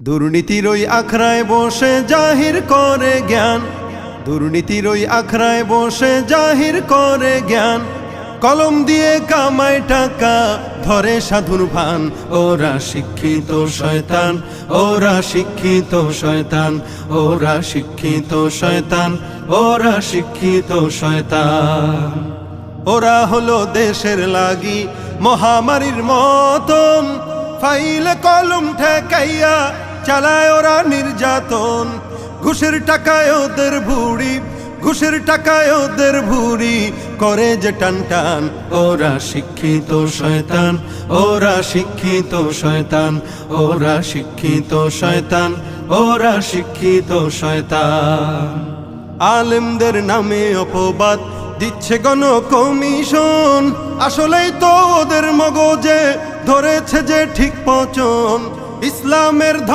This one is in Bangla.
দুর্নীতির ওই আখড়ায় বসে জাহির করে জ্ঞান, দুর্নীতির ওই আখড়ায় বসে জাহির করে জ্ঞান। কলম দিয়ে কামায় টাকা ধরে সাধুর ভান, ওরা শিক্ষিত শয়তান, ওরা শিক্ষিত শয়তান, ওরা শিক্ষিত শয়তান, ওরা শিক্ষিত শয়তান। ওরা হলো দেশের লাগি মহামারীর মতন, ফাইলে কলম ঠেকাইয়া চালায় ওরা নির্যাতন। ঘুষের টাকায় ওদের ভুড়ি, ঘুষের টাকায় ওদের ভুড়ি করে যে টান টান। ওরা শিক্ষিত শয়তান, ওরা শিক্ষিত শয়তান, ওরা শিক্ষিত শয়তান, ওরা শিক্ষিত শয়তান। আলেমদের নামে অপবাদ দিচ্ছে গণ কমিশন, আসলেই তো ওদের মগজে ধরেছে যে ঠিক পচন। ইসলামের